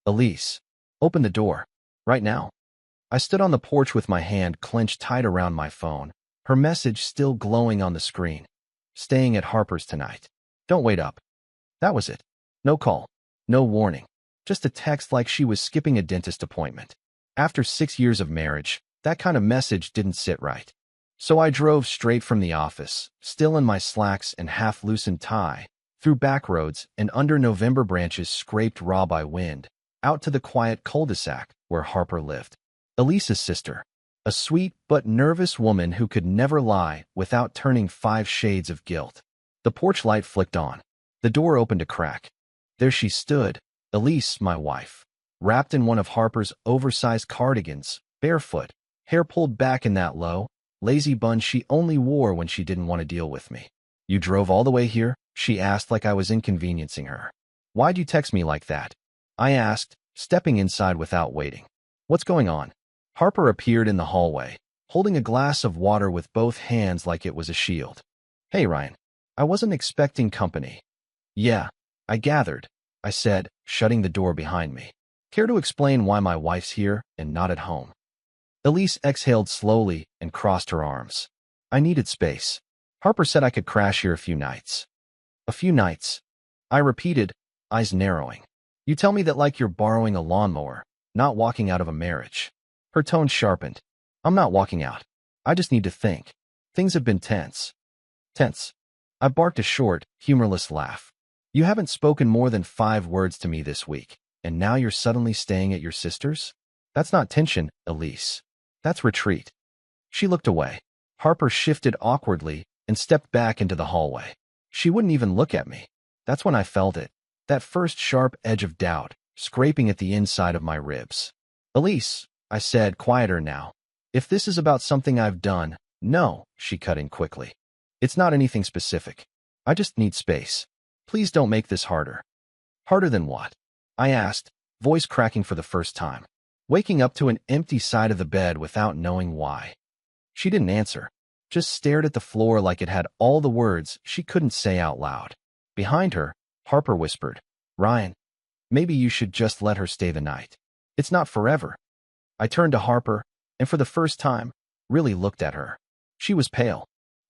Elise, open the door. Right now. I stood on the porch with my hand clenched tight around my phone, her message still glowing on the screen. Staying at Harper's tonight. Don't wait up. That was it. No call. No warning. Just a text like she was skipping a dentist appointment. After 6 years of marriage, that kind of message didn't sit right. So I drove straight from the office, still in my slacks and half-loosened tie, through back roads and under November branches scraped raw by wind, out to the quiet cul-de-sac where Harper lived. Elise's sister, a sweet but nervous woman who could never lie without turning 5 shades of guilt. The porch light flicked on. The door opened a crack. There she stood, Elise, my wife, wrapped in one of Harper's oversized cardigans, barefoot, hair pulled back in that low, lazy bun she only wore when she didn't want to deal with me. You drove all the way here? She asked like I was inconveniencing her. Why'd you text me like that? I asked, stepping inside without waiting. What's going on? Harper appeared in the hallway, holding a glass of water with both hands like it was a shield. Hey, Ryan. I wasn't expecting company. Yeah, I gathered, I said, shutting the door behind me. Care to explain why my wife's here and not at home? Elise exhaled slowly and crossed her arms. I needed space. Harper said I could crash here a few nights. A few nights. I repeated, eyes narrowing. You tell me that like you're borrowing a lawnmower, not walking out of a marriage. Her tone sharpened. I'm not walking out. I just need to think. Things have been tense. Tense. I barked a short, humorless laugh. You haven't spoken more than 5 words to me this week, and now you're suddenly staying at your sister's? That's not tension, Elise. That's retreat. She looked away. Harper shifted awkwardly and stepped back into the hallway. She wouldn't even look at me. That's when I felt it. That first sharp edge of doubt, scraping at the inside of my ribs. Elise, I said, quieter now. If this is about something I've done, no, she cut in quickly. It's not anything specific. I just need space. Please don't make this harder. Harder than what? I asked, voice cracking for the first time, waking up to an empty side of the bed without knowing why. She didn't answer, just stared at the floor like it had all the words she couldn't say out loud. Behind her, Harper whispered, Ryan, maybe you should just let her stay the night. It's not forever. I turned to Harper, and for the first time, really looked at her. She was pale.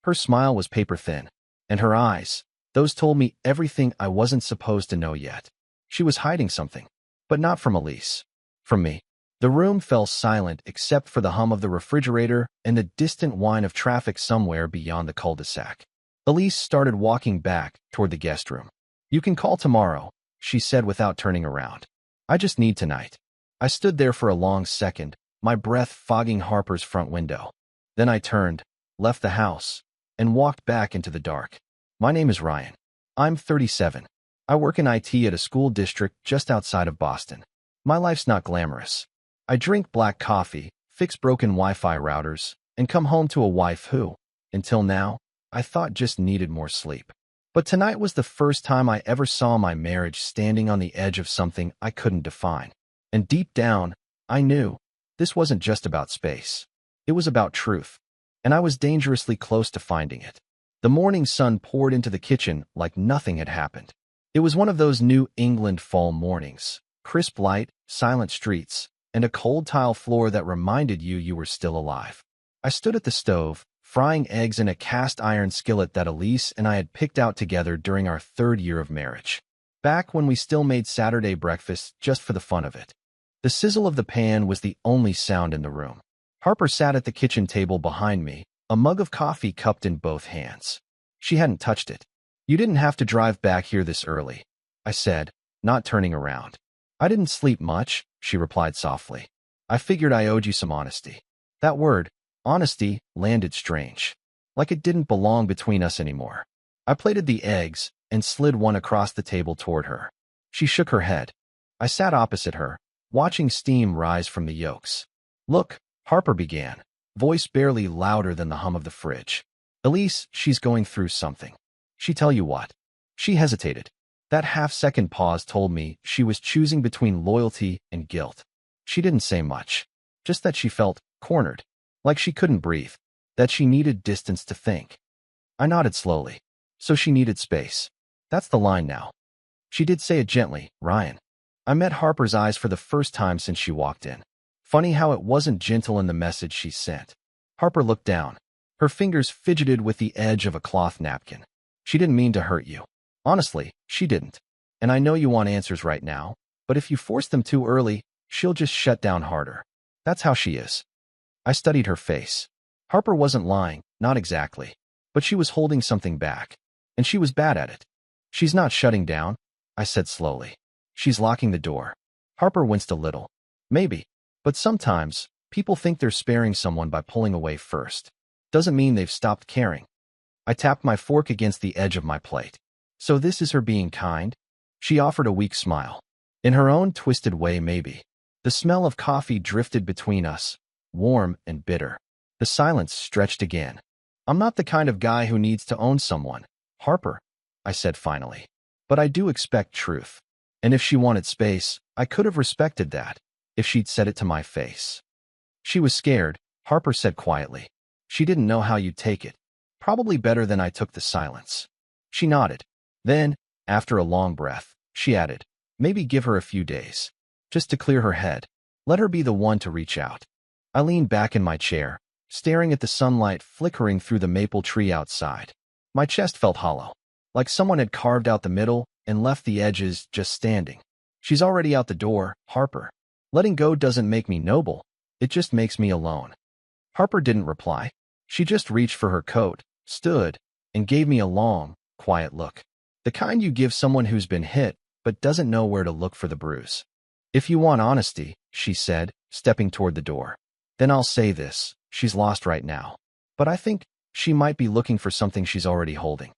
Her smile was paper-thin, and her eyes, those told me everything I wasn't supposed to know yet. She was hiding something, but not from Elise. From me. The room fell silent except for the hum of the refrigerator and the distant whine of traffic somewhere beyond the cul-de-sac. Elise started walking back toward the guest room. You can call tomorrow, she said without turning around. I just need tonight. I stood there for a long second, my breath fogging Harper's front window. Then I turned, left the house, and walked back into the dark. My name is Ryan. I'm 37. I work in IT at a school district just outside of Boston. My life's not glamorous. I drink black coffee, fix broken Wi-Fi routers, and come home to a wife who, until now, I thought just needed more sleep. But tonight was the first time I ever saw my marriage standing on the edge of something I couldn't define. And deep down, I knew this wasn't just about space. It was about truth. And I was dangerously close to finding it. The morning sun poured into the kitchen like nothing had happened. It was one of those New England fall mornings, crisp light, silent streets, and a cold tile floor that reminded you were still alive. I stood at the stove, frying eggs in a cast-iron skillet that Elise and I had picked out together during our 3rd year of marriage. Back when we still made Saturday breakfast just for the fun of it. The sizzle of the pan was the only sound in the room. Harper sat at the kitchen table behind me, a mug of coffee cupped in both hands. She hadn't touched it. You didn't have to drive back here this early, I said, not turning around. I didn't sleep much, she replied softly. I figured I owed you some honesty. That word, honesty, landed strange. Like it didn't belong between us anymore. I plated the eggs and slid one across the table toward her. She shook her head. I sat opposite her, watching steam rise from the yolks. Look, Harper began, voice barely louder than the hum of the fridge. Elise, she's going through something. She tell you what? She hesitated. That half-second pause told me she was choosing between loyalty and guilt. She didn't say much, just that she felt cornered, like she couldn't breathe, that she needed distance to think. I nodded slowly. So she needed space. That's the line now. She did say it gently, Ryan. I met Harper's eyes for the first time since she walked in. Funny how it wasn't gentle in the message she sent. Harper looked down. Her fingers fidgeted with the edge of a cloth napkin. She didn't mean to hurt you. Honestly, she didn't. And I know you want answers right now, but if you force them too early, she'll just shut down harder. That's how she is. I studied her face. Harper wasn't lying, not exactly. But she was holding something back. And she was bad at it. She's not shutting down, I said slowly. She's locking the door. Harper winced a little. Maybe. But sometimes, people think they're sparing someone by pulling away first. Doesn't mean they've stopped caring. I tapped my fork against the edge of my plate. So this is her being kind? She offered a weak smile. In her own twisted way, maybe. The smell of coffee drifted between us, warm and bitter. The silence stretched again. I'm not the kind of guy who needs to own someone, Harper, I said finally. But I do expect truth. And if she wanted space, I could have respected that, if she'd said it to my face. She was scared, Harper said quietly. She didn't know how you'd take it. Probably better than I took the silence. She nodded. Then, after a long breath, she added, maybe give her a few days. Just to clear her head. Let her be the one to reach out. I leaned back in my chair, staring at the sunlight flickering through the maple tree outside. My chest felt hollow, like someone had carved out the middle and left the edges just standing. She's already out the door, Harper. Letting go doesn't make me noble. It just makes me alone. Harper didn't reply. She just reached for her coat, stood, and gave me a long, quiet look. The kind you give someone who's been hit, but doesn't know where to look for the bruise. If you want honesty, she said, stepping toward the door, then I'll say this, she's lost right now. But I think she might be looking for something she's already holding.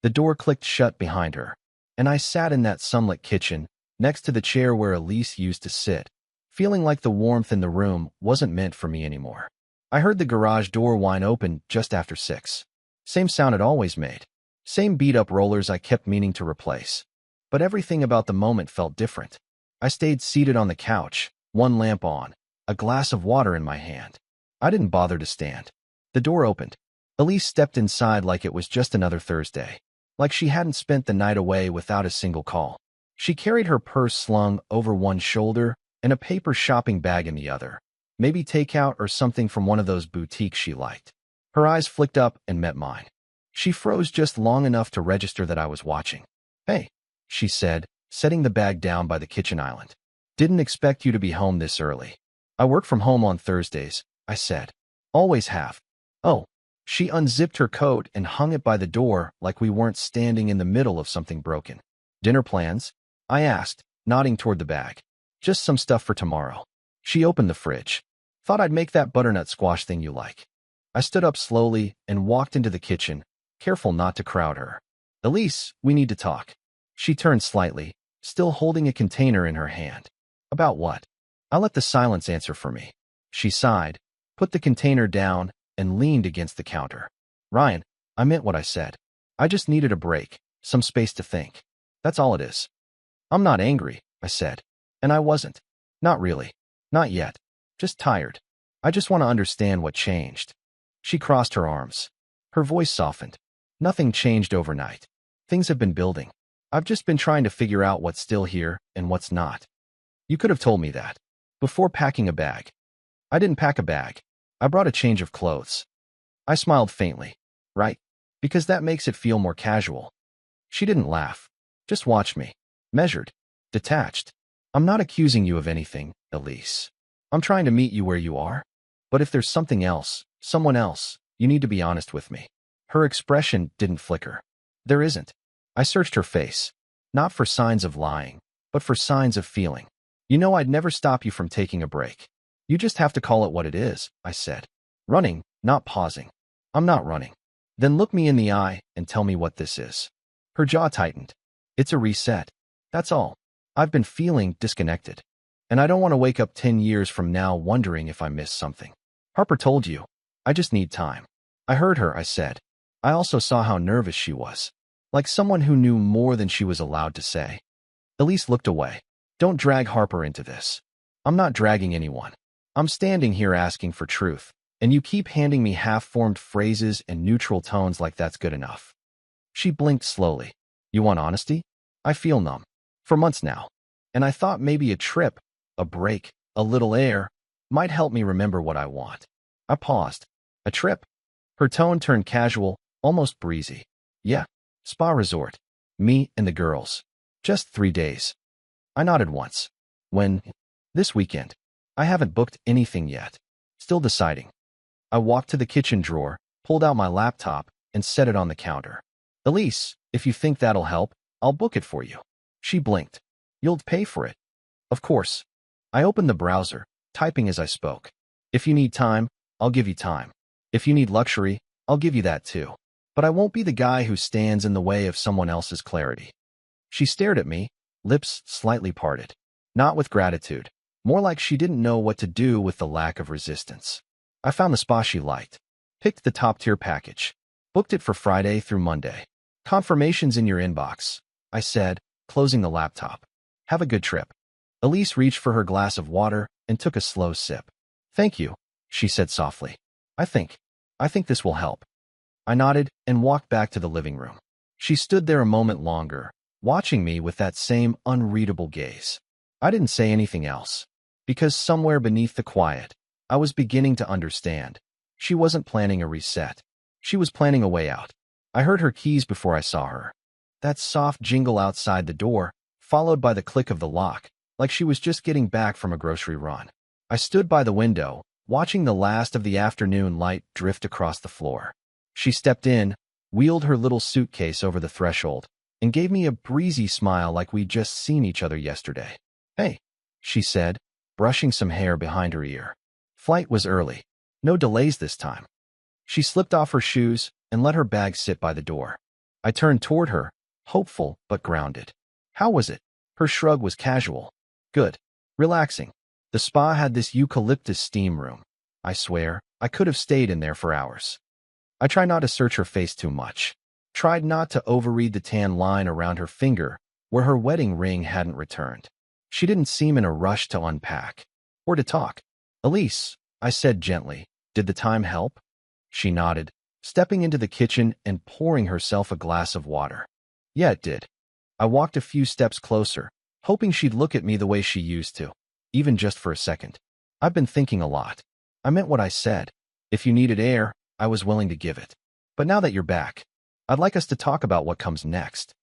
The door clicked shut behind her, and I sat in that sunlit kitchen, next to the chair where Elise used to sit, feeling like the warmth in the room wasn't meant for me anymore. I heard the garage door whine open just after 6. Same sound it always made. Same beat-up rollers I kept meaning to replace. But everything about the moment felt different. I stayed seated on the couch, one lamp on, a glass of water in my hand. I didn't bother to stand. The door opened. Elise stepped inside like it was just another Thursday. Like she hadn't spent the night away without a single call. She carried her purse slung over one shoulder and a paper shopping bag in the other. Maybe takeout or something from one of those boutiques she liked. Her eyes flicked up and met mine. She froze just long enough to register that I was watching. Hey, she said, setting the bag down by the kitchen island. Didn't expect you to be home this early. I work from home on Thursdays, I said. Always have. Oh. She unzipped her coat and hung it by the door like we weren't standing in the middle of something broken. Dinner plans? I asked, nodding toward the bag. Just some stuff for tomorrow. She opened the fridge. Thought I'd make that butternut squash thing you like. I stood up slowly and walked into the kitchen, careful not to crowd her. Elise, we need to talk. She turned slightly, still holding a container in her hand. About what? I let the silence answer for me. She sighed, put the container down, and leaned against the counter. Ryan, I meant what I said. I just needed a break, some space to think. That's all it is. I'm not angry, I said. And I wasn't. Not really. Not yet. Just tired. I just want to understand what changed. She crossed her arms. Her voice softened. Nothing changed overnight. Things have been building. I've just been trying to figure out what's still here and what's not. You could have told me that. Before packing a bag. I didn't pack a bag. I brought a change of clothes. I smiled faintly. Right? Because that makes it feel more casual. She didn't laugh. Just watched me. Measured. Detached. I'm not accusing you of anything, Elise. I'm trying to meet you where you are. But if there's something else, someone else, you need to be honest with me. Her expression didn't flicker. There isn't. I searched her face. Not for signs of lying, but for signs of feeling. You know I'd never stop you from taking a break. You just have to call it what it is, I said. Running, not pausing. I'm not running. Then look me in the eye and tell me what this is. Her jaw tightened. It's a reset. That's all. I've been feeling disconnected. And I don't want to wake up 10 years from now wondering if I missed something. Harper told you. I just need time. I heard her, I said. I also saw how nervous she was. Like someone who knew more than she was allowed to say. Elise looked away. Don't drag Harper into this. I'm not dragging anyone. I'm standing here asking for truth, and you keep handing me half-formed phrases and neutral tones like that's good enough. She blinked slowly. You want honesty? I feel numb. For months now. and I thought maybe a trip, a break, a little air, might help me remember what I want. I paused. A trip? Her tone turned casual, almost breezy. Yeah, spa resort. Me and the girls. Just 3 days. I nodded once. When? This weekend. I haven't booked anything yet. Still deciding. I walked to the kitchen drawer, pulled out my laptop, and set it on the counter. Elise, if you think that'll help, I'll book it for you. She blinked. You'll pay for it. Of course. I opened the browser, typing as I spoke. If you need time, I'll give you time. If you need luxury, I'll give you that too. But I won't be the guy who stands in the way of someone else's clarity. She stared at me, lips slightly parted. Not with gratitude. More like she didn't know what to do with the lack of resistance. I found the spa she liked. Picked the top-tier package. Booked it for Friday through Monday. Confirmation's in your inbox, I said, closing the laptop. Have a good trip. Elise reached for her glass of water and took a slow sip. Thank you, she said softly. I think this will help. I nodded and walked back to the living room. She stood there a moment longer, watching me with that same unreadable gaze. I didn't say anything else, because somewhere beneath the quiet, I was beginning to understand. She wasn't planning a reset. She was planning a way out. I heard her keys before I saw her. That soft jingle outside the door, followed by the click of the lock, like she was just getting back from a grocery run. I stood by the window, watching the last of the afternoon light drift across the floor. She stepped in, wheeled her little suitcase over the threshold, and gave me a breezy smile like we'd just seen each other yesterday. Hey, she said, brushing some hair behind her ear. Flight was early. No delays this time. She slipped off her shoes and let her bag sit by the door. I turned toward her, hopeful but grounded. How was it? Her shrug was casual. Good. Relaxing. The spa had this eucalyptus steam room. I swear, I could have stayed in there for hours. I tried not to search her face too much. Tried not to overread the tan line around her finger where her wedding ring hadn't returned. She didn't seem in a rush to unpack. Or to talk. Elise, I said gently, did the time help? She nodded, stepping into the kitchen and pouring herself a glass of water. Yeah, it did. I walked a few steps closer, hoping she'd look at me the way she used to, even just for a second. I've been thinking a lot. I meant what I said. If you needed air, I was willing to give it. But now that you're back, I'd like us to talk about what comes next.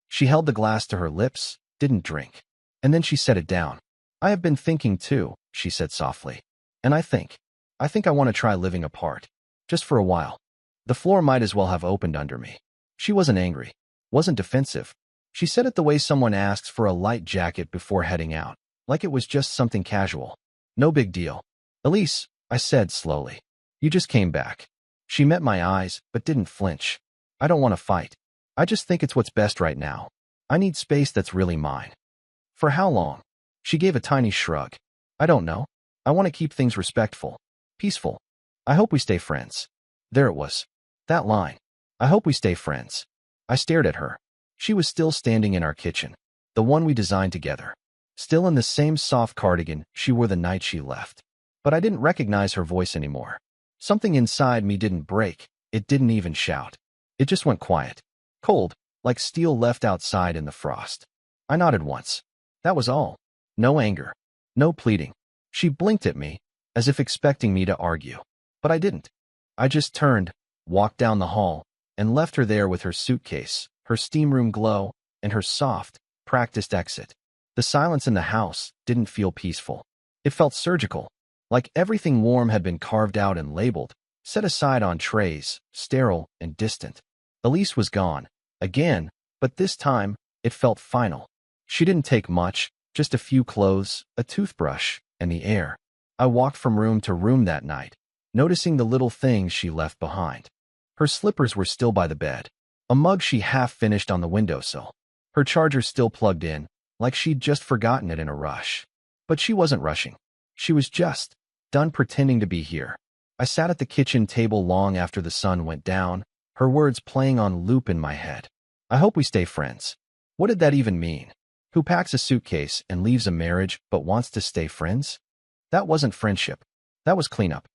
She held the glass to her lips, didn't drink. And then she set it down. I have been thinking too, she said softly. And I think I want to try living apart. Just for a while. The floor might as well have opened under me. She wasn't angry. Wasn't defensive. She said it the way someone asks for a light jacket before heading out. Like it was just something casual. No big deal. Elise, I said slowly. You just came back. She met my eyes, but didn't flinch. I don't want to fight. I just think it's what's best right now. I need space that's really mine. For how long? She gave a tiny shrug. I don't know. I want to keep things respectful. Peaceful. I hope we stay friends. There it was. That line. I hope we stay friends. I stared at her. She was still standing in our kitchen. The one we designed together. Still in the same soft cardigan she wore the night she left. But I didn't recognize her voice anymore. Something inside me didn't break. It didn't even shout. It just went quiet. Cold, like steel left outside in the frost. I nodded once. That was all. No anger. No pleading. She blinked at me, as if expecting me to argue. But I didn't. I just turned, walked down the hall, and left her there with her suitcase, her steam room glow, and her soft, practiced exit. The silence in the house didn't feel peaceful. It felt surgical, like everything warm had been carved out and labeled, set aside on trays, sterile and distant. Elise was gone, again, but this time, it felt final. She didn't take much, just a few clothes, a toothbrush, and the air. I walked from room to room that night, noticing the little things she left behind. Her slippers were still by the bed, a mug she half finished on the windowsill. Her charger still plugged in, like she'd just forgotten it in a rush. But she wasn't rushing. She was just done pretending to be here. I sat at the kitchen table long after the sun went down, her words playing on loop in my head. I hope we stay friends. What did that even mean? Who packs a suitcase and leaves a marriage but wants to stay friends? That wasn't friendship. That was cleanup.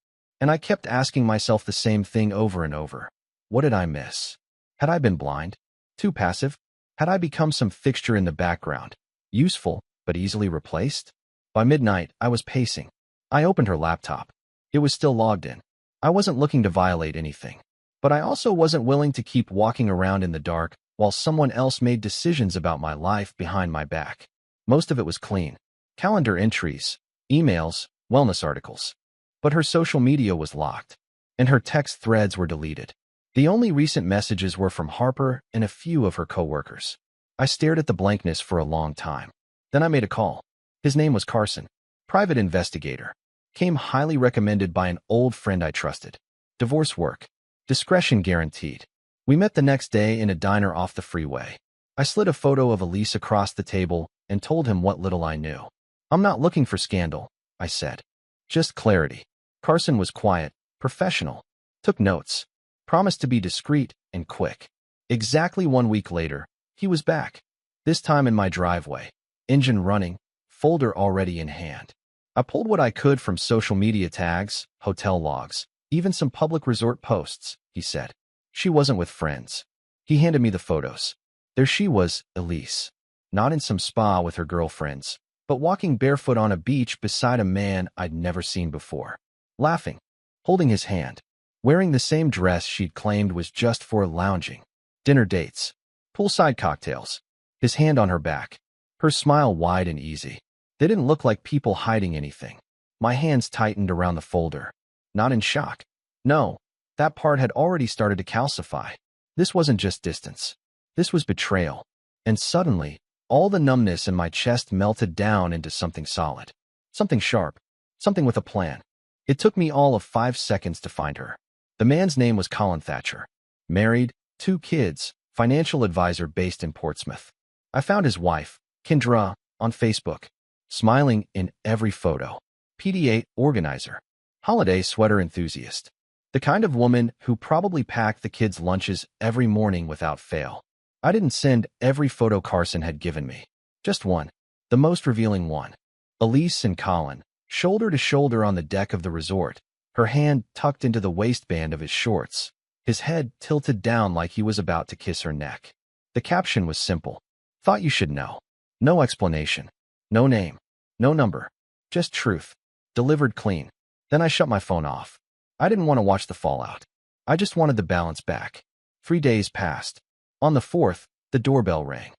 And I kept asking myself the same thing over and over. What did I miss? Had I been blind? Too passive? Had I become some fixture in the background? Useful, but easily replaced? By midnight, I was pacing. I opened her laptop. It was still logged in. I wasn't looking to violate anything, but I also wasn't willing to keep walking around in the dark while someone else made decisions about my life behind my back. Most of it was clean. Calendar entries, emails, wellness articles. But her social media was locked, and her text threads were deleted. The only recent messages were from Harper and a few of her coworkers. I stared at the blankness for a long time. Then I made a call. His name was Carson, private investigator. Came highly recommended by an old friend I trusted. Divorce work. Discretion guaranteed. We met the next day in a diner off the freeway. I slid a photo of Elise across the table and told him what little I knew. I'm not looking for scandal, I said. Just clarity. Carson was quiet, professional, took notes, promised to be discreet and quick. Exactly 1 week later, he was back. This time in my driveway. Engine running, folder already in hand. I pulled what I could from social media tags, hotel logs, even some public resort posts, he said. She wasn't with friends. He handed me the photos. There she was, Elise. Not in some spa with her girlfriends, but walking barefoot on a beach beside a man I'd never seen before. Laughing, holding his hand, wearing the same dress she'd claimed was just for lounging. Dinner dates, poolside cocktails, his hand on her back, her smile wide and easy. They didn't look like people hiding anything. My hands tightened around the folder. Not in shock. No, that part had already started to calcify. This wasn't just distance. This was betrayal. And suddenly, all the numbness in my chest melted down into something solid. Something sharp. Something with a plan. It took me all of 5 seconds to find her. The man's name was Colin Thatcher. Married, 2 kids, financial advisor based in Portsmouth. I found his wife, Kendra, on Facebook. Smiling in every photo. PDA organizer. Holiday sweater enthusiast. The kind of woman who probably packed the kids' lunches every morning without fail. I didn't send every photo Carson had given me. Just one. The most revealing one. Elise and Colin, shoulder to shoulder on the deck of the resort, her hand tucked into the waistband of his shorts, his head tilted down like he was about to kiss her neck. The caption was simple. Thought you should know. No explanation. No name. No number. Just truth. Delivered clean. Then I shut my phone off. I didn't want to watch the fallout. I just wanted the balance back. 3 days passed. On the 4th, the doorbell rang.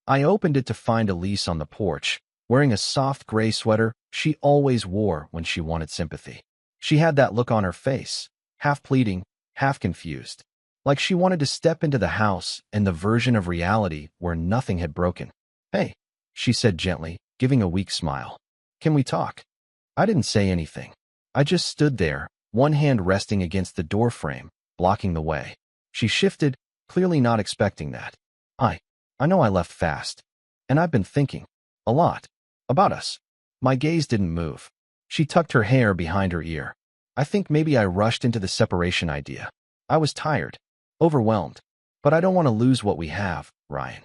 I opened it to find Elise on the porch, wearing a soft gray sweater she always wore when she wanted sympathy. She had that look on her face, half pleading, half confused, like she wanted to step into the house and the version of reality where nothing had broken. Hey, she said gently, giving a weak smile. Can we talk? I didn't say anything. I just stood there, one hand resting against the doorframe, blocking the way. She shifted, clearly not expecting that. I know I left fast. And I've been thinking. A lot. About us. My gaze didn't move. She tucked her hair behind her ear. I think maybe I rushed into the separation idea. I was tired. Overwhelmed. But I don't want to lose what we have, Ryan.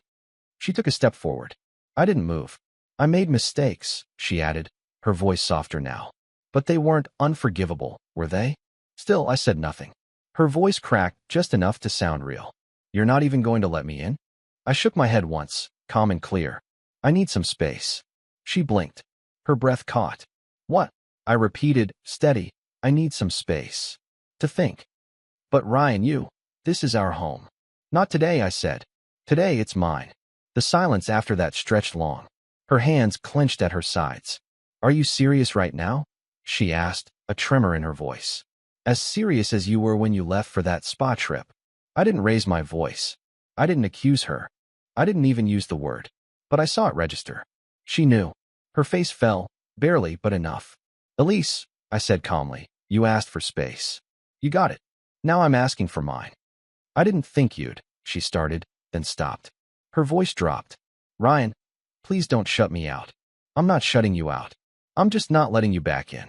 She took a step forward. I didn't move. I made mistakes, she added, her voice softer now. But they weren't unforgivable, were they? Still, I said nothing. Her voice cracked just enough to sound real. You're not even going to let me in? I shook my head once, calm and clear. I need some space. She blinked. Her breath caught. What? I repeated, steady. I need some space. To think. But Ryan, this is our home. Not today, I said. Today it's mine. The silence after that stretched long. Her hands clenched at her sides. Are you serious right now? She asked, a tremor in her voice. As serious as you were when you left for that spa trip. I didn't raise my voice. I didn't accuse her. I didn't even use the word. But I saw it register. She knew. Her face fell, barely but enough. Elise, I said calmly, you asked for space. You got it. Now I'm asking for mine. I didn't think you'd, she started, then stopped. Her voice dropped. Ryan, please don't shut me out. I'm not shutting you out. I'm just not letting you back in.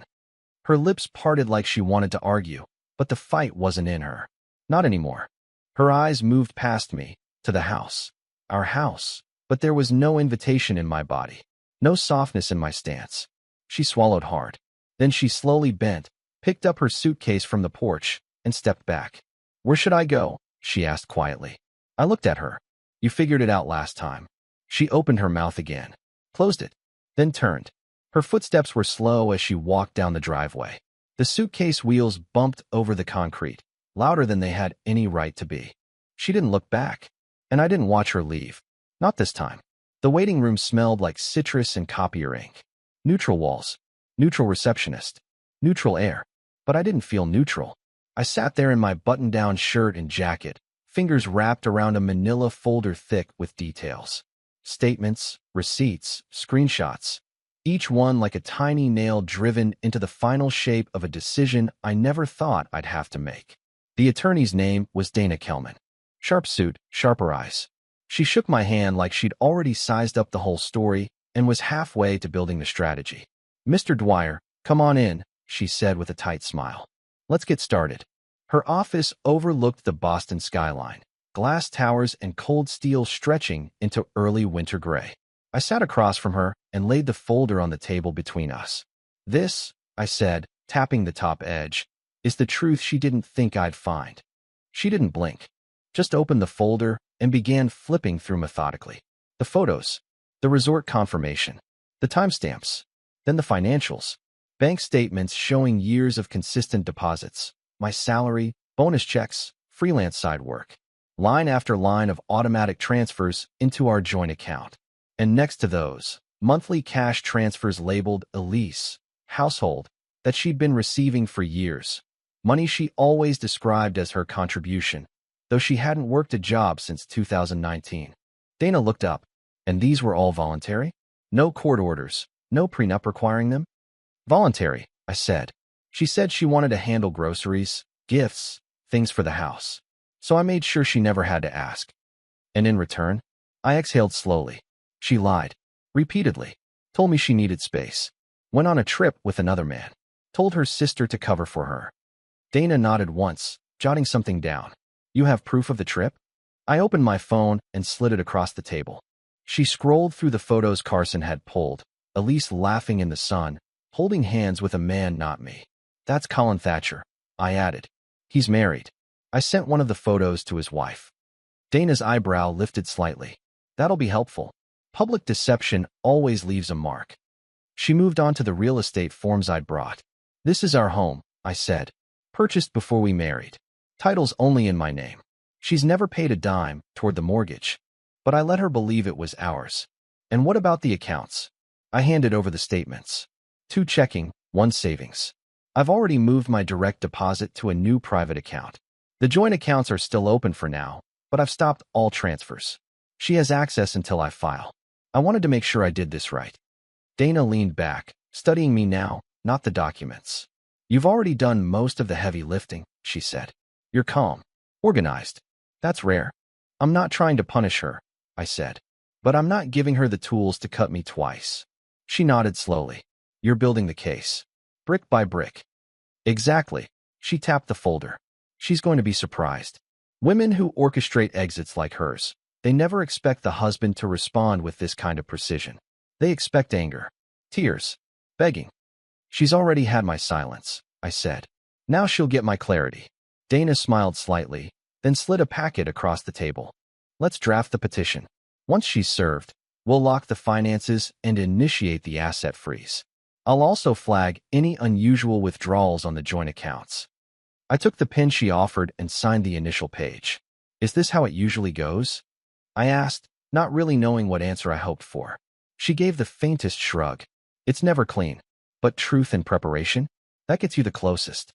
Her lips parted like she wanted to argue, but the fight wasn't in her. Not anymore. Her eyes moved past me, to the house. Our house. But there was no invitation in my body. No softness in my stance. She swallowed hard. Then she slowly bent, picked up her suitcase from the porch, and stepped back. Where should I go? She asked quietly. I looked at her. You figured it out last time. She opened her mouth again. Closed it. then turned. Her footsteps were slow as she walked down the driveway. The suitcase wheels bumped over the concrete, louder than they had any right to be. She didn't look back, and I didn't watch her leave. Not this time. The waiting room smelled like citrus and copier ink. Neutral walls, neutral receptionist, neutral air. But I didn't feel neutral. I sat there in my button-down shirt and jacket, fingers wrapped around a manila folder thick with details. Statements, receipts, screenshots. Each one like a tiny nail driven into the final shape of a decision I never thought I'd have to make. The attorney's name was Dana Kelman. Sharp suit, sharper eyes. She shook my hand like she'd already sized up the whole story and was halfway to building the strategy. "Mr. Dwyer, come on in," she said with a tight smile. "Let's get started." Her office overlooked the Boston skyline, glass towers and cold steel stretching into early winter gray. I sat across from her and laid the folder on the table between us. "This," I said, tapping the top edge, "is the truth she didn't think I'd find." She didn't blink, just opened the folder and began flipping through methodically. The photos, the resort confirmation, the timestamps, then the financials, bank statements showing years of consistent deposits, my salary, bonus checks, freelance side work, line after line of automatic transfers into our joint account. And next to those, monthly cash transfers labeled Elise, household, that she'd been receiving for years. Money she always described as her contribution, though she hadn't worked a job since 2019. Dana looked up, and these were all voluntary? No court orders, no prenup requiring them? "Voluntary," I said. She said she wanted to handle groceries, gifts, things for the house. So I made sure she never had to ask. And in return, I exhaled slowly. She lied, repeatedly, told me she needed space, went on a trip with another man, told her sister to cover for her. Dana nodded once, jotting something down. "You have proof of the trip?" I opened my phone and slid it across the table. She scrolled through the photos Carson had pulled, Elise laughing in the sun, holding hands with a man not me. "That's Colin Thatcher," I added. "He's married." I sent one of the photos to his wife. Dana's eyebrow lifted slightly. "That'll be helpful. Public deception always leaves a mark." She moved on to the real estate forms I'd brought. "This is our home," I said. "Purchased before we married. Title's only in my name. She's never paid a dime toward the mortgage, but I let her believe it was ours." "And what about the accounts?" I handed over the statements. 2 checking, 1 savings. I've already moved my direct deposit to a new private account. The joint accounts are still open for now, but I've stopped all transfers. She has access until I file. I wanted to make sure I did this right. Dana leaned back, studying me now, not the documents. "You've already done most of the heavy lifting," she said. "You're calm, organized. That's rare." "I'm not trying to punish her," I said, "but I'm not giving her the tools to cut me twice." She nodded slowly. "You're building the case, brick by brick." "Exactly." She tapped the folder. "She's going to be surprised. Women who orchestrate exits like hers, they never expect the husband to respond with this kind of precision. They expect anger, tears, begging." "She's already had my silence," I said. "Now she'll get my clarity." Dana smiled slightly, then slid a packet across the table. "Let's draft the petition. Once she's served, we'll lock the finances and initiate the asset freeze. I'll also flag any unusual withdrawals on the joint accounts." I took the pen she offered and signed the initial page. "Is this how it usually goes?" I asked, not really knowing what answer I hoped for. She gave the faintest shrug. "It's never clean. But truth and preparation? That gets you the closest."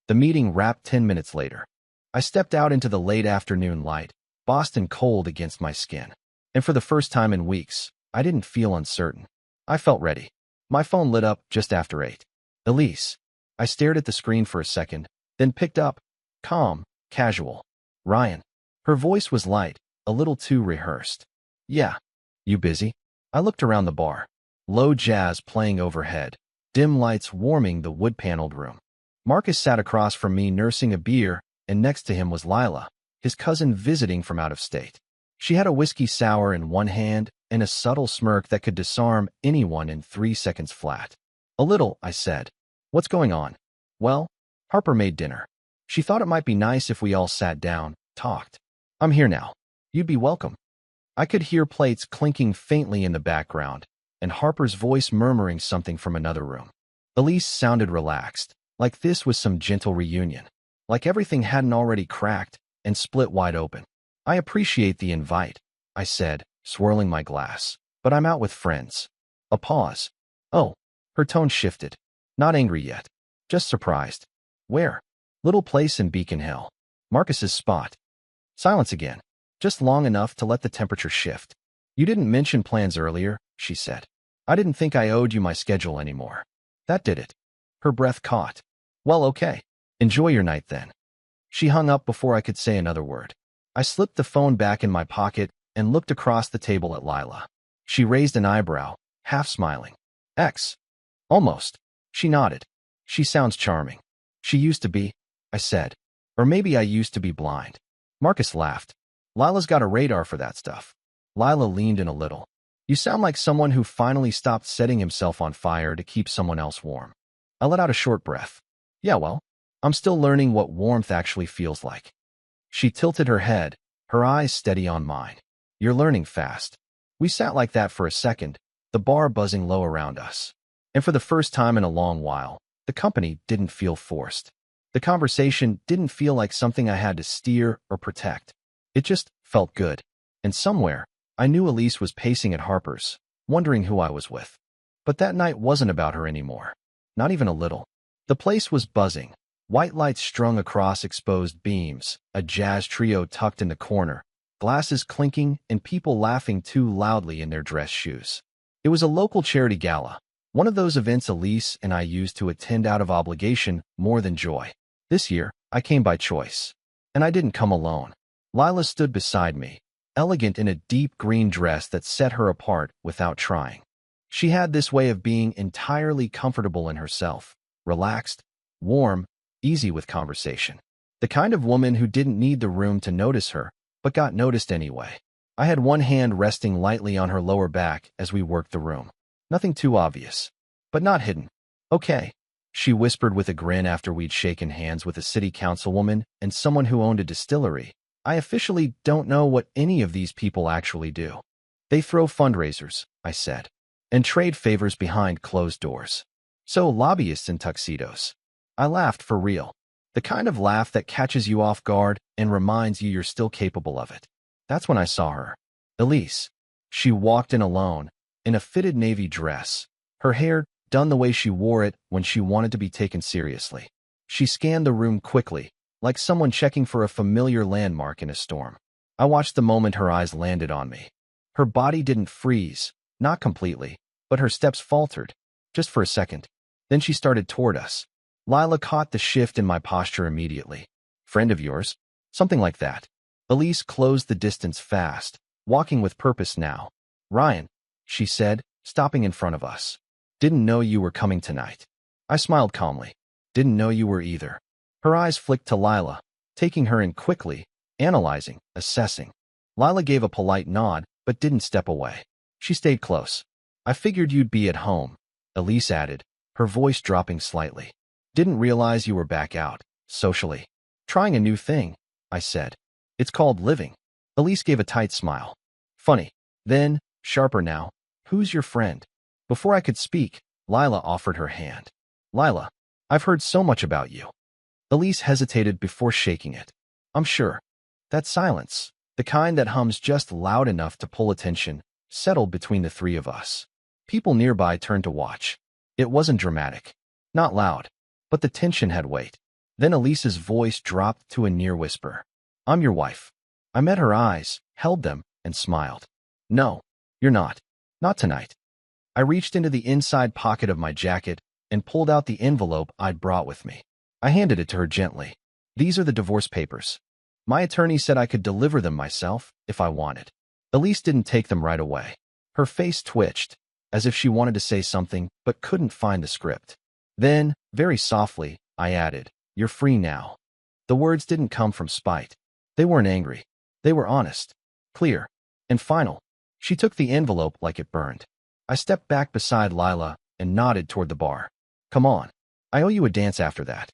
The meeting wrapped 10 minutes later. I stepped out into the late afternoon light, Boston cold against my skin. And for the first time in weeks, I didn't feel uncertain. I felt ready. My phone lit up just after 8. "Elise." I stared at the screen for a second, then picked up. Calm, casual. "Ryan." Her voice was light, a little too rehearsed. "Yeah." "You busy?" I looked around the bar. Low jazz playing overhead, dim lights warming the wood-paneled room. Marcus sat across from me nursing a beer, and next to him was Lila, his cousin visiting from out of state. She had a whiskey sour in one hand and a subtle smirk that could disarm anyone in 3 seconds flat. "A little," I said. "What's going on?" "Well, Harper made dinner. She thought it might be nice if we all sat down, talked. I'm here now. You'd be welcome." I could hear plates clinking faintly in the background, and Harper's voice murmuring something from another room. Elise sounded relaxed, like this was some gentle reunion, like everything hadn't already cracked and split wide open. I appreciate the invite, I said, swirling my glass, but I'm out with friends. A pause. Oh, her tone shifted. Not angry yet, just surprised. Where? Little place in Beacon Hill. Marcus's spot. Silence again, just long enough to let the temperature shift. You didn't mention plans earlier, she said. I didn't think I owed you my schedule anymore. That did it. Her breath caught. Well, okay. Enjoy your night then. She hung up before I could say another word. I slipped the phone back in my pocket and looked across the table at Lila. She raised an eyebrow, half smiling. Ex. Almost. She nodded. She sounds charming. She used to be, I said. Or maybe I used to be blind. Marcus laughed. Lila's got a radar for that stuff. Lila leaned in a little. You sound like someone who finally stopped setting himself on fire to keep someone else warm. I let out a short breath. Yeah, well, I'm still learning what warmth actually feels like. She tilted her head, her eyes steady on mine. You're learning fast. We sat like that for a second, the bar buzzing low around us. And for the first time in a long while, the company didn't feel forced. The conversation didn't feel like something I had to steer or protect. It just felt good. And somewhere, I knew Elise was pacing at Harper's, wondering who I was with. But that night wasn't about her anymore. Not even a little. The place was buzzing. White lights strung across exposed beams, a jazz trio tucked in the corner, glasses clinking and people laughing too loudly in their dress shoes. It was a local charity gala, one of those events Elise and I used to attend out of obligation more than joy. This year, I came by choice. And I didn't come alone. Lila stood beside me, elegant in a deep green dress that set her apart without trying. She had this way of being entirely comfortable in herself, relaxed, warm, easy with conversation. The kind of woman who didn't need the room to notice her, but got noticed anyway. I had one hand resting lightly on her lower back as we worked the room. Nothing too obvious, but not hidden. Okay, she whispered with a grin after we'd shaken hands with a city councilwoman and someone who owned a distillery. I officially don't know what any of these people actually do. They throw fundraisers, I said, and trade favors behind closed doors. So lobbyists in tuxedos. I laughed for real. The kind of laugh that catches you off guard and reminds you you're still capable of it. That's when I saw her. Elise. She walked in alone, in a fitted navy dress, her hair done the way she wore it when she wanted to be taken seriously. She scanned the room quickly, like someone checking for a familiar landmark in a storm. I watched the moment her eyes landed on me. Her body didn't freeze, not completely, but her steps faltered, just for a second. Then she started toward us. Lila caught the shift in my posture immediately. Friend of yours? Something like that. Elise closed the distance fast, walking with purpose now. Ryan, she said, stopping in front of us. Didn't know you were coming tonight. I smiled calmly. Didn't know you were either. Her eyes flicked to Lila, taking her in quickly, analyzing, assessing. Lila gave a polite nod, but didn't step away. She stayed close. I figured you'd be at home, Elise added, her voice dropping slightly. Didn't realize you were back out, socially. Trying a new thing, I said. It's called living. Elise gave a tight smile. Funny. Then, sharper now, who's your friend? Before I could speak, Lila offered her hand. Lila, I've heard so much about you. Elise hesitated before shaking it. I'm sure. That silence, the kind that hums just loud enough to pull attention, settled between the three of us. People nearby turned to watch. It wasn't dramatic. Not loud. But the tension had weight. Then Elise's voice dropped to a near whisper. I'm your wife. I met her eyes, held them, and smiled. No, you're not. Not tonight. I reached into the inside pocket of my jacket and pulled out the envelope I'd brought with me. I handed it to her gently. These are the divorce papers. My attorney said I could deliver them myself if I wanted. Elise didn't take them right away. Her face twitched, as if she wanted to say something but couldn't find the script. Then, very softly, I added, You're free now. The words didn't come from spite. They weren't angry. They were honest, clear, and final. She took the envelope like it burned. I stepped back beside Lila and nodded toward the bar. Come on. I owe you a dance after that.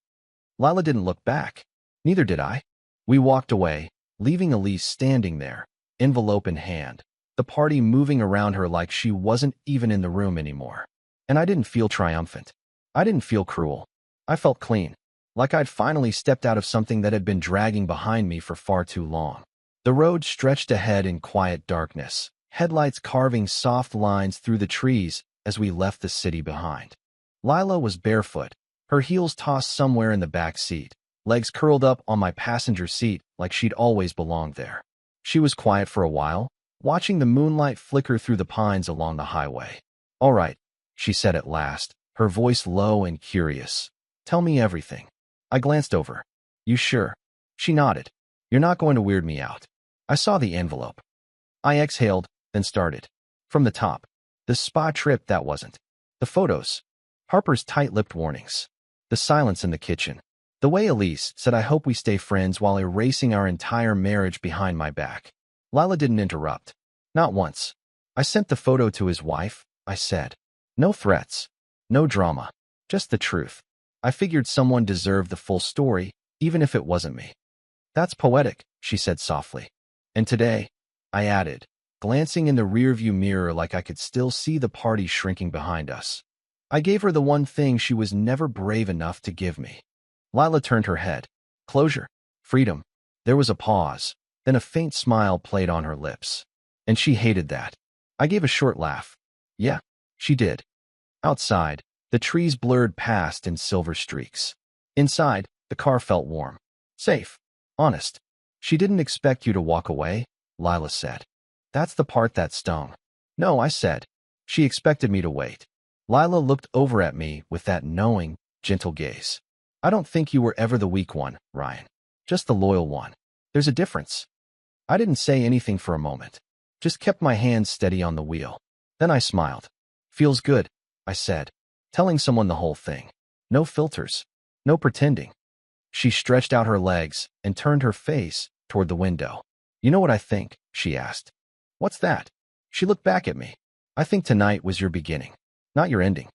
Lila didn't look back. Neither did I. We walked away, leaving Elise standing there, envelope in hand, the party moving around her like she wasn't even in the room anymore. And I didn't feel triumphant. I didn't feel cruel. I felt clean, like I'd finally stepped out of something that had been dragging behind me for far too long. The road stretched ahead in quiet darkness, headlights carving soft lines through the trees as we left the city behind. Lila was barefoot, her heels tossed somewhere in the back seat, legs curled up on my passenger seat like she'd always belonged there. She was quiet for a while, watching the moonlight flicker through the pines along the highway. "All right," she said at last, her voice low and curious. "Tell me everything." I glanced over. "You sure?" She nodded. "You're not going to weird me out." I saw the envelope. I exhaled, then started. From the top. The spa trip that wasn't. The photos. Harper's tight-lipped warnings. The silence in the kitchen. The way Elise said I hope we stay friends while erasing our entire marriage behind my back. Lila didn't interrupt. Not once. "I sent the photo to his wife," I said. No threats. No drama. Just the truth. I figured someone deserved the full story, even if it wasn't me. "That's poetic," she said softly. "And today," I added, glancing in the rearview mirror like I could still see the party shrinking behind us, "I gave her the one thing she was never brave enough to give me." Lila turned her head. Closure. Freedom. There was a pause. Then a faint smile played on her lips. And she hated that. I gave a short laugh. Yeah, she did. Outside, the trees blurred past in silver streaks. Inside, the car felt warm. Safe. Honest. "She didn't expect you to walk away," Lila said. "That's the part that stung." "No," I said. "She expected me to wait." Lila looked over at me with that knowing, gentle gaze. "I don't think you were ever the weak one, Ryan. Just the loyal one. There's a difference." I didn't say anything for a moment. Just kept my hands steady on the wheel. Then I smiled. "Feels good," I said. Telling someone the whole thing. No filters. No pretending. She stretched out her legs and turned her face toward the window. "You know what I think?" she asked. "What's that?" She looked back at me. "I think tonight was your beginning, not your ending."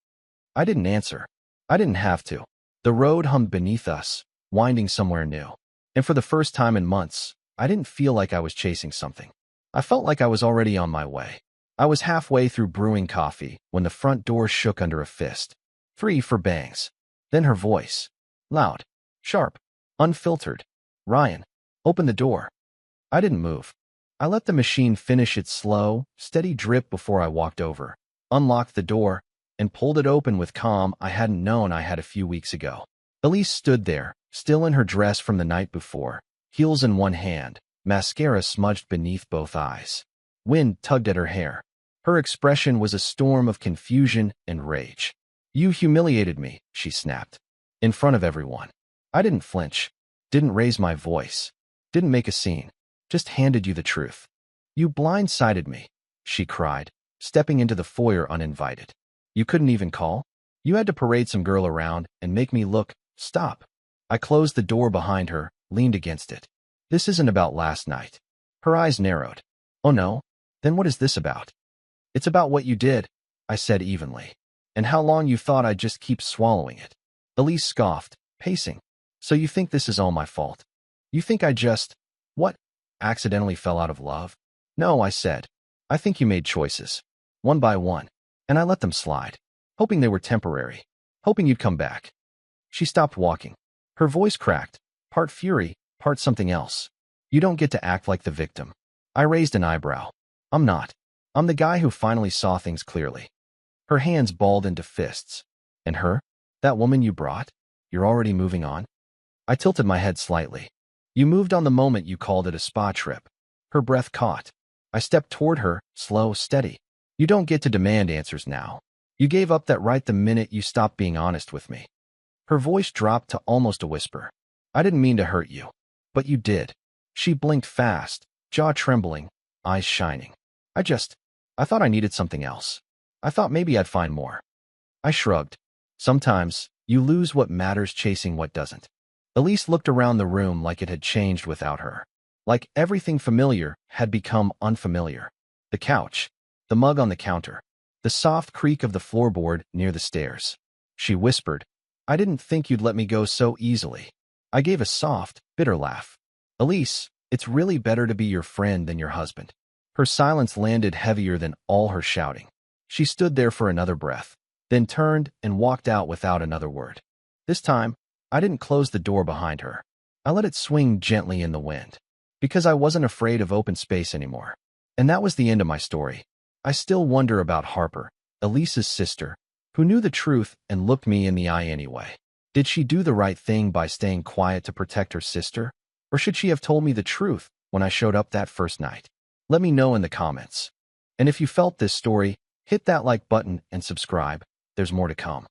I didn't answer. I didn't have to. The road hummed beneath us, winding somewhere new. And for the first time in months, I didn't feel like I was chasing something. I felt like I was already on my way. I was halfway through brewing coffee when the front door shook under a fist. 3 for bangs. Then her voice. Loud. Sharp. Unfiltered. "Ryan, open the door." I didn't move. I let the machine finish its slow, steady drip before I walked over, unlocked the door, and pulled it open with calm I hadn't known I had a few weeks ago. Elise stood there, still in her dress from the night before, heels in one hand, mascara smudged beneath both eyes. Wind tugged at her hair. Her expression was a storm of confusion and rage. "You humiliated me," she snapped. "In front of everyone." I didn't flinch. Didn't raise my voice. Didn't make a scene. Just handed you the truth. "You blindsided me," she cried, stepping into the foyer uninvited. "You couldn't even call? You had to parade some girl around and make me look. Stop." I closed the door behind her, leaned against it. "This isn't about last night." Her eyes narrowed. "Oh no? Then what is this about?" "It's about what you did," I said evenly. "And how long you thought I'd just keep swallowing it." Elise scoffed, pacing. "So you think this is all my fault? You think I just, what, accidentally fell out of love?" "No," I said. "I think you made choices. One by one. And I let them slide. Hoping they were temporary. Hoping you'd come back." She stopped walking. Her voice cracked, part fury, part something else. "You don't get to act like the victim." I raised an eyebrow. "I'm not. I'm the guy who finally saw things clearly." Her hands balled into fists. "And her? That woman you brought? You're already moving on?" I tilted my head slightly. "You moved on the moment you called it a spa trip." Her breath caught. I stepped toward her, slow, steady. "You don't get to demand answers now. You gave up that right the minute you stopped being honest with me." Her voice dropped to almost a whisper. "I didn't mean to hurt you. But you did." She blinked fast, jaw trembling, eyes shining. I thought I needed something else. I thought maybe I'd find more." I shrugged. "Sometimes, you lose what matters chasing what doesn't." Elise looked around the room like it had changed without her. Like everything familiar had become unfamiliar. The couch, the mug on the counter, the soft creak of the floorboard near the stairs. She whispered, "I didn't think you'd let me go so easily." I gave a soft, bitter laugh. "Elise, it's really better to be your friend than your husband." Her silence landed heavier than all her shouting. She stood there for another breath, then turned and walked out without another word. This time, I didn't close the door behind her. I let it swing gently in the wind, because I wasn't afraid of open space anymore. And that was the end of my story. I still wonder about Harper, Elise's sister, who knew the truth and looked me in the eye anyway. Did she do the right thing by staying quiet to protect her sister? Or should she have told me the truth when I showed up that first night? Let me know in the comments. And if you felt this story, hit that like button and subscribe. There's more to come.